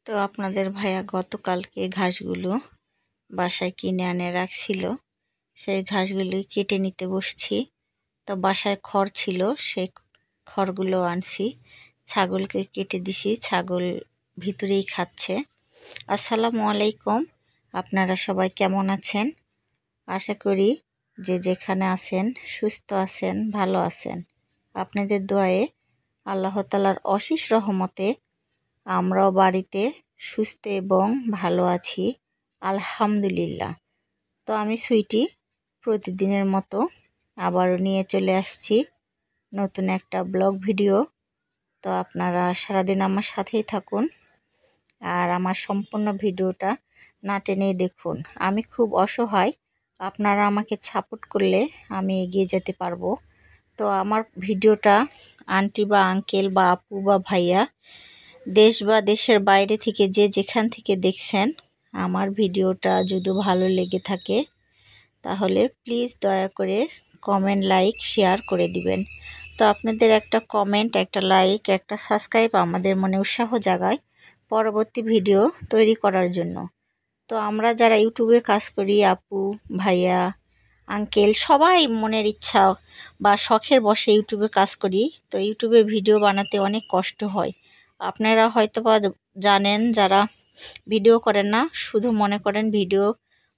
তো আপনাদের ভাইয়া গতকালকে ঘাসগুলো বাসায় কিনে আনে রাখছিল, সেই ঘাসগুলি কেটে নিতে বসছি। তো বাসায় খড় ছিল, সেই খড়গুলো আনছি, ছাগলকে কেটে দিছি, ছাগল ভিতরেই খাচ্ছে। আসসালামু আলাইকুম, আপনারা সবাই কেমন আছেন? আশা করি যে যেখানে আছেন সুস্থ আছেন, ভালো আছেন। আপনাদের দোয়ায়ে আল্লাহ তাআলার অশেষ রহমতে আমরাও বাড়িতে সুস্থ এবং ভালো আছি, আলহামদুলিল্লাহ। তো আমি সুইটি প্রতিদিনের মতো আবারও নিয়ে চলে আসছি নতুন একটা ব্লগ ভিডিও। তো আপনারা সারাদিন আমার সাথেই থাকুন আর আমার সম্পূর্ণ ভিডিওটা না টেনেই দেখুন। আমি খুব অসহায়, আপনারা আমাকে সাপোর্ট করলে আমি এগিয়ে যেতে পারবো। তো আমার ভিডিওটা আন্টি বা আঙ্কেল বা আপু বা ভাইয়া, দেশ বা দেশের বাইরে থেকে যে যেখান থেকে দেখছেন, আমার ভিডিওটা যদি ভালো লেগে থাকে তাহলে প্লিজ দয়া করে কমেন্ট, লাইক, শেয়ার করে দিবেন। তো আপনাদের একটা কমেন্ট, একটা লাইক, একটা সাবস্ক্রাইব আমাদের মনে উৎসাহ জাগায় পরবর্তী ভিডিও তৈরি করার জন্য। তো আমরা যারা ইউটিউবে কাজ করি, আপু, ভাইয়া, আঙ্কেল, সবাই মনের ইচ্ছা বা শখের বশে ইউটিউবে কাজ করি। তো ইউটিউবে ভিডিও বানাতে অনেক কষ্ট হয়। আপনারা হয়তো বা জানেন, যারা ভিডিও করেন না, শুধু মনে করেন ভিডিও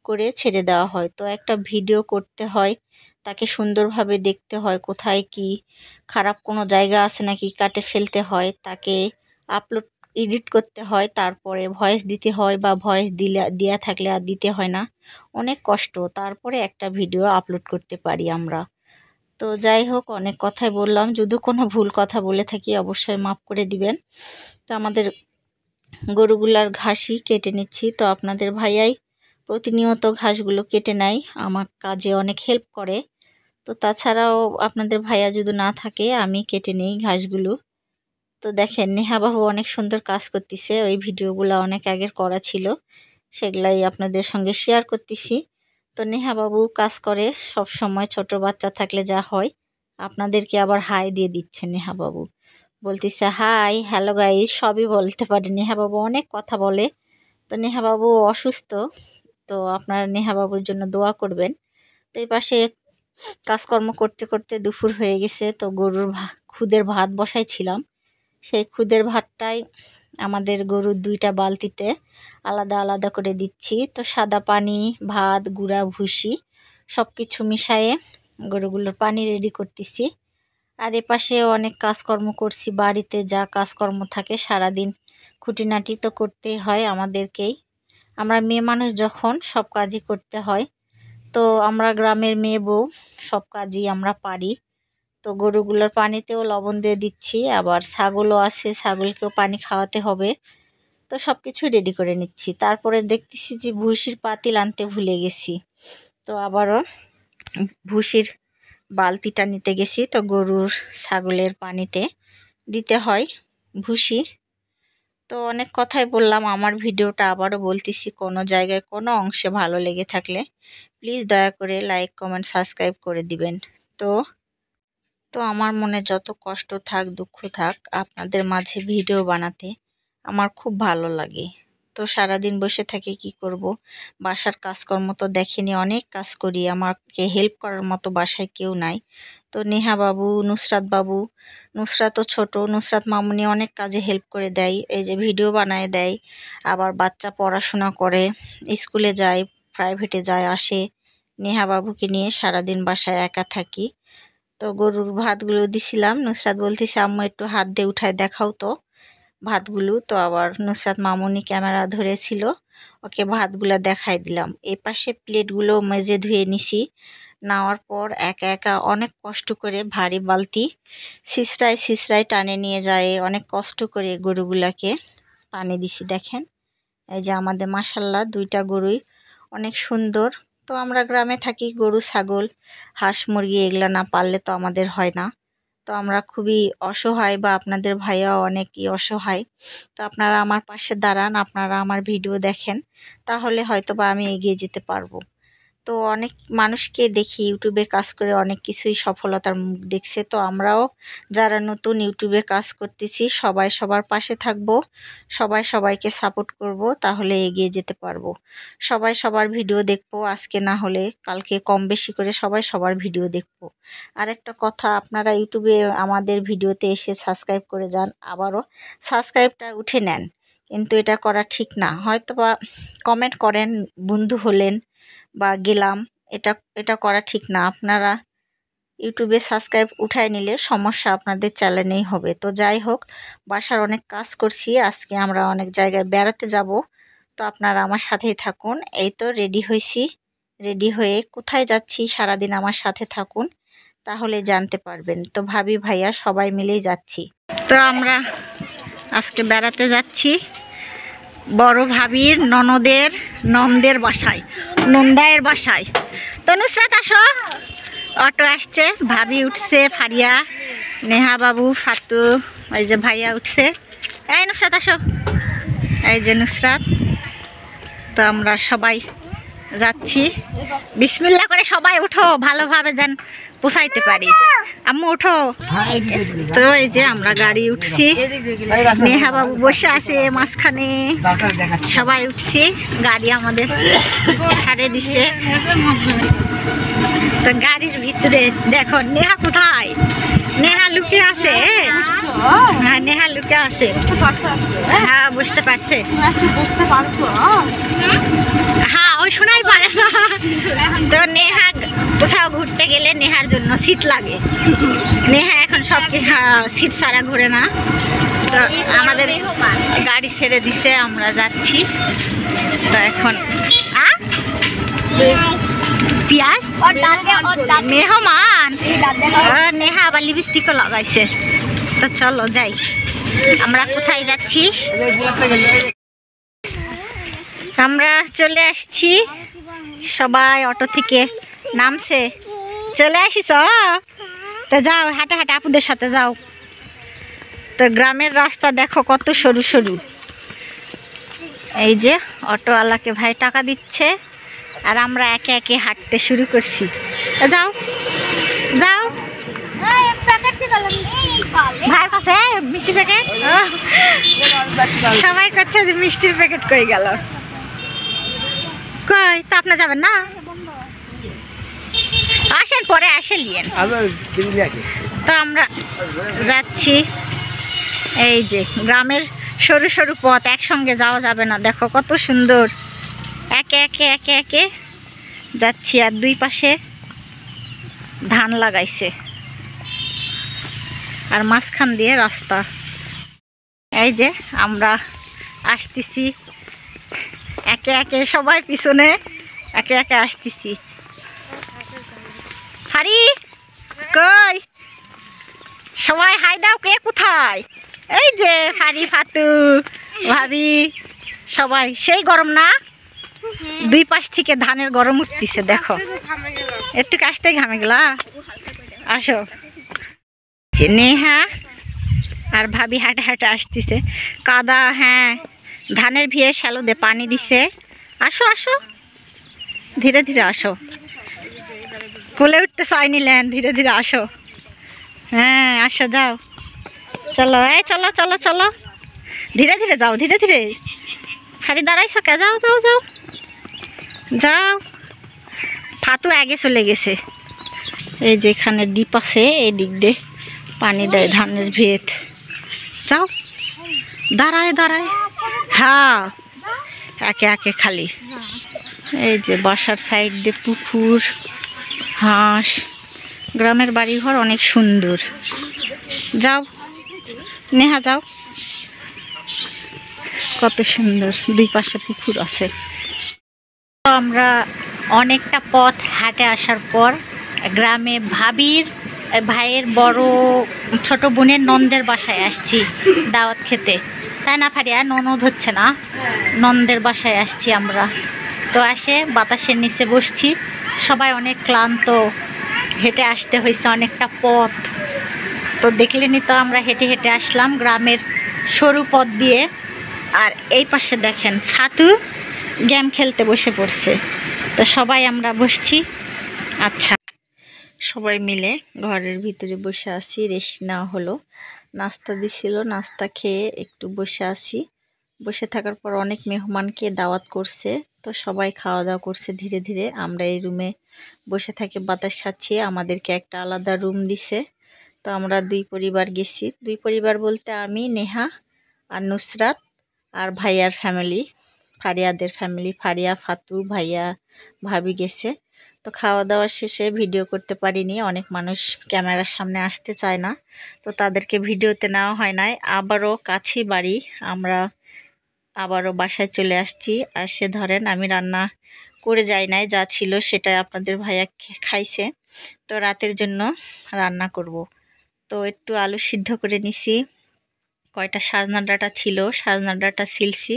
করে ছেড়ে দেওয়া হয়। তো একটা ভিডিও করতে হয়, তাকে সুন্দরভাবে দেখতে হয়, কোথায় কি খারাপ কোনো জায়গা আছে নাকি কাটে ফেলতে হয়, তাকে আপলোড এডিট করতে হয়, তারপরে ভয়েস দিতে হয়, বা ভয়েস দেওয়া থাকলে আর দিতে হয় না। অনেক কষ্ট, তারপরে একটা ভিডিও আপলোড করতে পারি আমরা। তো যাই হোক, অনেক কথাই বললাম, যদি কোনো ভুল কথা বলে থাকি অবশ্যই মাফ করে দিবেন। তো আমাদের গরুগুলার ঘাসই কেটে নিচ্ছি। তো আপনাদের ভাইয়াই প্রতিনিয়ত ঘাসগুলো কেটে নেয়, আমার কাজে অনেক হেল্প করে। তো তাছাড়াও আপনাদের ভাইয়া যদি না থাকে আমি কেটে নিই ঘাসগুলো। তো দেখেন নেহাবাবু অনেক সুন্দর কাজ করতেছে, ওই ভিডিওগুলো অনেক আগের করা ছিল, সেগুলাই আপনাদের সঙ্গে শেয়ার করতেছি। তো নেহাবাবু কাজ করে সব সময়, ছোট বাচ্চা থাকলে যা হয়। আপনাদেরকে আবার হাই দিয়ে দিচ্ছে নেহাবাবু, বলতেছে হাই, হ্যালো গাইস, সবই বলতে পারে নেহাবাবু, অনেক কথা বলে। তো নেহাবাবু অসুস্থ, তো আপনারা নেহাবাবুর জন্য দোয়া করবেন। তো এই পাশে কাজকর্ম করতে করতে দুপুর হয়ে গেছে। তো গরুর খুদের ভাত বসাইছিলাম, সেই খুদের ভাতটাই আমাদের গরুর দুইটা বালতিতে আলাদা আলাদা করে দিচ্ছি। তো সাদা পানি, ভাত, গুঁড়া ভুসি সব কিছু মিশিয়ে গরুগুলোর পানি রেডি করতেছি। আর এপাশে অনেক কাজকর্ম করছি, বাড়িতে যা কাজকর্ম থাকে সারাদিন খুঁটিনাটি তো করতেই হয় আমাদেরকেই। আমরা মেয়ে মানুষ যখন, সব কাজই করতে হয়। তো আমরা গ্রামের মেয়ে বউ, সব কাজই আমরা পারি। তো গরুগুলোর পানিতেও লবণ দিয়ে দিচ্ছি, আবার ছাগলও আছে, ছাগলকেও পানি খাওয়াতে হবে। তো সব কিছু রেডি করে নিচ্ছি। তারপরে দেখতেছি যে ভুসির পাতিল আনতে ভুলে গেছি, তো আবারও ভুসির বালতিটা নিতে গেছি। তো গরুর, ছাগলের পানিতে দিতে হয় ভুসি। তো অনেক কথাই বললাম, আমার ভিডিওটা আবারও বলতেছি, কোনো জায়গায় কোনো অংশে ভালো লেগে থাকলে প্লিজ দয়া করে লাইক, কমেন্ট, সাবস্ক্রাইব করে দিবেন। তো তো আমার মনে যত কষ্ট থাক, দুঃখ থাক, আপনাদের মাঝে ভিডিও বানাতে আমার খুব ভালো লাগে। তো সারাদিন বসে থাকি, কি করব, বাসার কাজকর্ম তো দেখেনি, অনেক কাজ করি, আমাকে হেল্প করার মতো বাসায় কেউ নাই। তো নেহা বাবু, নুসরাত বাবু, নুসরাতও ছোট, নুসরাত মামুনি অনেক কাজে হেল্প করে দেয়, এই যে ভিডিও বানায় দেয়। আবার বাচ্চা পড়াশোনা করে, স্কুলে যায়, প্রাইভেটে যায়, আসে। নেহা বাবুকে নিয়ে সারাদিন বাসায় একা থাকি। তো গরুর ভাতগুলো দিছিলাম, নুসরাত বলতেছে আম্মু একটু হাত দিয়ে উঠায় দেখাও তো ভাতগুলো। তো আবার নুসরাত মামুনি ক্যামেরা ধরেছিল, ওকে ভাতগুলো দেখাই দিলাম। এই পাশে প্লেটগুলো মেজে ধুয়ে নিছি, নেওয়ার পর একা একা অনেক কষ্ট করে ভারী বালতি সিসরায় সিসরায় টানে নিয়ে যায়, অনেক কষ্ট করে গরুগুলাকে পানি দিছি। দেখেন এই যে আমাদের মাশাল্লাহ দুইটা গরুই অনেক সুন্দর। তো আমরা গ্রামে থাকি, গরু, ছাগল, হাঁস, মুরগি এগুলা না পাললে তো আমাদের হয় না। তো আমরা খুবই অসহায়, বা আপনাদের ভাইয়াও অনেকই অসহায়। তো আপনারা আমার পাশে দাঁড়ান, আপনারা আমার ভিডিও দেখেন, তাহলে হয়তো বা আমি এগিয়ে যেতে পারবো। তো অনেক মানুষকে দেখি ইউটিউবে কাজ করে অনেক কিছুই সফলতার মুখ দেখছে। তো আমরাও যারা নতুন ইউটিউবে কাজ করতেছি সবাই সবার পাশে থাকবো, সবাই সবাইকে সাপোর্ট করব, তাহলে এগিয়ে যেতে পারবো। সবাই সবার ভিডিও দেখবো, আজকে না হলে কালকে কম বেশি করে সবাই সবার ভিডিও দেখবো। আর একটা কথা, আপনারা ইউটিউবে আমাদের ভিডিওতে এসে সাবস্ক্রাইব করে যান, আবারও সাবস্ক্রাইবটা উঠে নেন, কিন্তু এটা করা ঠিক না। হয়তো বা কমেন্ট করেন, বন্ধু হলেন বা গেলাম, এটা এটা করা ঠিক না। আপনারা ইউটিউবে সাবস্ক্রাইব উঠায় নিলে সমস্যা আপনাদের চ্যানেলেই হবে। তো যাই হোক, বাসার অনেক কাজ করছি, আজকে আমরা অনেক জায়গায় বেড়াতে যাব। তো আপনারা আমার সাথেই থাকুন। এই তো রেডি হয়েছি, রেডি হয়ে কোথায় যাচ্ছি সারাদিন আমার সাথে থাকুন, তাহলে জানতে পারবেন। তো ভাবি ভাইয়া সবাই মিলেই যাচ্ছি। তো আমরা আজকে বেড়াতে যাচ্ছি বড় ভাবির ননদের বাসায়, নন্দায়ের বাসায়। তো নুসরাত আসো, অটো আসছে, ভাবি উঠছে, ফারিয়া, নেহা বাবু, ফাতু, এই যে ভাইয়া উঠছে। এই নুসরাত আসো, এই যে নুসরাত। তো আমরা সবাই যাচ্ছি, বিসমিল্লাহ করে সবাই উঠো, ভালোভাবে যেন পোষাইতে পারি। আম্মু উঠো। তো এই যে আমরা গাড়ি উঠছি, নেহা বাবু বসে আছে মাঝখানে, সবাই উঠছি, গাড়ি আমাদের ছাড়ে দিছে। তো গাড়ির ভিতরে দেখো নেহা কোথায়, নেহা লুকে আছে। হ্যাঁ, নেহা লুকে আছে। হ্যাঁ, বুঝতে পারছে। হ্যাঁ, ওই শোনাই পারে না। তো নেহা কোথাও ঘুরতে গেলে নেহার জন্য সিট লাগে। নেহা এখন সব সিট ছাড়া ঘুরে না। তো আমাদের গাড়ি ছেড়ে দিছে, আমরা যাচ্ছি। তো এখন পিয়াজ মেহমান, নেহা আবার লিপস্টিকও লাগাইছে। তো চলো যাই, আমরা কোথায় যাচ্ছি। আমরা চলে আসছি, সবাই অটো থেকে নামছে, চলে আসিস। তো যাও, হাঁটা হাঁটা আপুদের সাথে যাও। তো গ্রামের রাস্তা দেখো কত সরু সরু। এই যে অটোওয়ালাকে ভাই টাকা দিচ্ছে, আর আমরা একে একে হাঁটতে শুরু করছি। যাও যাও, ভাইয়ের কাছে মিষ্টির প্যাকেট, সবাই করছে যে মিষ্টির প্যাকেট কই গেল, কই? তো আপনি যাবেন না? আসেন, পরে আসে লিয়েন। তো আমরা যাচ্ছি, এই যে গ্রামের সরু সরু পথ, একসঙ্গে যাওয়া যাবে না, দেখো কত সুন্দর, একে একে একে একে যাচ্ছি। আর দুই পাশে ধান লাগাইছে, আর মাঝখান দিয়ে রাস্তা। এই যে আমরা আসতেছি, একে একে সবাই পিছনে একে একে আসতেছি। ফারি কই? সবাই হাই দাও, কে কোথায়? এই যে ফারি, ফাতু, ভাবি, সবাই। সেই গরম না, দুই পাশ থেকে ধানের গরম উঠতেছে, দেখো একটু আসতে ঘামে গেলা। আসো, নেহা আর ভাবি হাঁটে হাঁটে আসতেছে, কাদা। হ্যাঁ, ধানের ভিয়ে শ্যালো দিয়ে পানি দিছে। আসো আসো, ধীরে ধীরে আসো, কোলে উঠতে চাই নিলেন, ধীরে ধীরে আসো। হ্যাঁ, আসো, যাও, চলো, এই চলো চলো চলো, ধীরে ধীরে যাও, ধীরে ধীরে। ফারি দাঁড়াইছো কে? যাও যাও যাও যাও। ফাতু আগে চলে গেছে। এই যেখানে ডিপ আছে, এই দিক দিয়ে পানি দেয় ধানের ভেত। যাও, দাঁড়ায় দাঁড়ায়। হ্যাঁ, একে একে খালি। এই যে বাসার সাইড দিয়ে পুকুর, হাঁস, গ্রামের বাড়িঘর অনেক সুন্দর। যাও নেহা, যাও, কত সুন্দর, দুই পাশে পুকুর আছে। আমরা অনেকটা পথ হাঁটে আসার পর গ্রামে ভাইয়ের বড় ছোট বোনের নন্দের বাসায় আসছি দাওয়াত খেতে, তাই না ফারিয়া? ননদ হচ্ছে না, নন্দের বাসায় আসছি আমরা। তো আসে বাতাসের নিচে বসছি, সবাই অনেক ক্লান্ত, হেঁটে আসতে হয়েছে অনেকটা পথ। তো দেখলেনি তো, আমরা হেঁটে হেঁটে আসলাম গ্রামের সরু পথ দিয়ে। আর এই পাশে দেখেন ফাতু গেম খেলতে বসে পড়ছে। তো তো সবাই আমরা বসছি। আচ্ছা, সবাই মিলে ঘরের ভিতরে বসে আছি, রেস্ট নেওয়া হলো। নাস্তা দিছিল, নাস্তা খেয়ে একটু বসে আছি। বসে থাকার পর অনেক মেহমানকে দাওয়াত করছে, তো সবাই খাওয়া দাওয়া করছে ধীরে ধীরে। আমরা এই রুমে বসে থাকি, বাতাস খাচ্ছি। আমাদেরকে একটা আলাদা রুম দিছে। তো আমরা দুই পরিবার গেছি। দুই পরিবার বলতে আমি, নেহা আর নুসরাত আর ভাইয়ার ফ্যামিলি, ফারিয়াদের ফ্যামিলি, ফারিয়া, ফাতু, ভাইয়া, ভাবি গেছে। তো খাওয়া দাওয়া শেষে ভিডিও করতে পারিনি, অনেক মানুষ ক্যামেরার সামনে আসতে চায় না, তো তাদেরকে ভিডিওতে নেওয়া হয় নাই। আবারও কাছেই বাড়ি, আমরা আবারও বাসায় চলে আসছি। আর সে ধরেন আমি রান্না করে যাই নাই, যা ছিল সেটা আপনাদের ভাইয়া খাইছে। তো রাতের জন্য রান্না করব। তো একটু আলু সিদ্ধ করে নিছি, কয়টা সাজনা ডাঁটা ছিল, সাজনা ডাঁটা ছিলছি।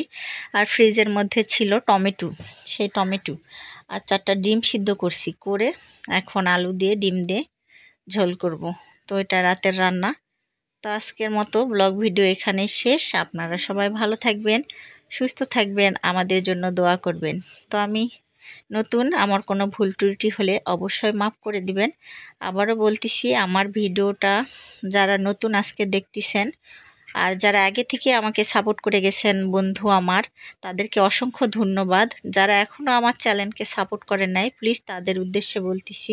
আর ফ্রিজের মধ্যে ছিল টমেটো, সেই টমেটো আর 4টা ডিম সিদ্ধ করছি, করে এখন আলু দিয়ে ডিম দিয়ে ঝোল করব। তো এটা রাতের রান্না। তো আজকের মতো ব্লগ ভিডিও এখানে শেষ। আপনারা সবাই ভালো থাকবেন, সুস্থ থাকবেন, আমাদের জন্য দোয়া করবেন। তো আমি নতুন, আমার কোনো ভুল ত্রুটি হলে অবশ্যই মাফ করে দিবেন। আবারও বলতেছি, আমার ভিডিওটা যারা নতুন আজকে দেখতেছেন আর যারা আগে থেকে আমাকে সাপোর্ট করে গেছেন বন্ধু আমার, তাদেরকে অসংখ্য ধন্যবাদ। যারা এখনও আমার চ্যানেলকে সাপোর্ট করেন নাই, প্লিজ তাদের উদ্দেশ্যে বলতেছি,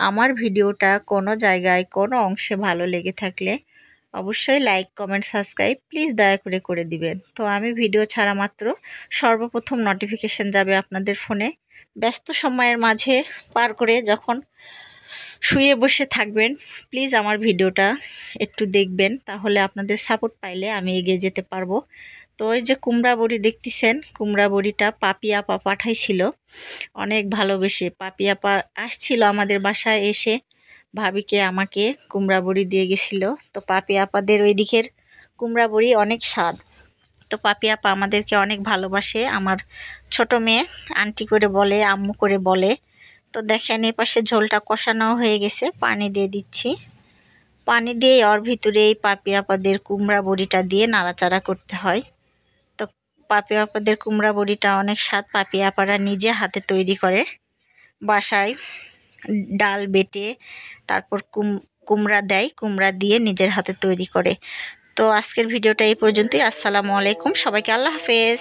আমার ভিডিওটা কোনো জায়গায় কোনো অংশে ভালো লেগে থাকলে অবশ্যই লাইক, কমেন্ট, সাবস্ক্রাইব প্লিজ দয়া করে করে দিবেন। তো আমি ভিডিও ছাড়া মাত্র সর্বপ্রথম নোটিফিকেশন যাবে আপনাদের ফোনে। ব্যস্ত সময়ের মাঝে পার করে যখন শুয়ে বসে থাকবেন, প্লিজ আমার ভিডিওটা একটু দেখবেন, তাহলে আপনাদের সাপোর্ট পাইলে আমি এগিয়ে যেতে পারবো। তো ওই যে কুমড়া বড়ি দেখতেছেন, কুমড়া বড়িটা পাপি আপা পাঠাইছিল অনেক ভালোবেসে। পাপি আপা আসছিল আমাদের বাসায়, এসে ভাবিকে আমাকে কুমড়া বড়ি দিয়ে গেছিলো। তো পাপি আপাদের ওই দিকের কুমড়া বড়ি অনেক স্বাদ। তো পাপি আপা আমাদেরকে অনেক ভালোবাসে। আমার ছোট মেয়ে আন্টি করে বলে, আম্মু করে বলে। তো দেখেন এই পাশে ঝোলটা কষানো হয়ে গেছে, পানি দিয়ে দিচ্ছি। পানি দিয়ে ওর ভিতরে এই পাপি আপাদের কুমড়া বড়িটা দিয়ে নাড়াচাড়া করতে হয়। তো পাপি আপাদের কুমড়া বড়িটা অনেক স্বাদ। পাপি আপারা নিজে হাতে তৈরি করে বাসায়, ডাল বেটে তারপর কুমড়া দেয়, কুমড়া দিয়ে নিজের হাতে তৈরি করে। তো আজকের ভিডিওটা এই পর্যন্তই। আসসালামু আলাইকুম, সবাইকে আল্লাহ হাফেজ।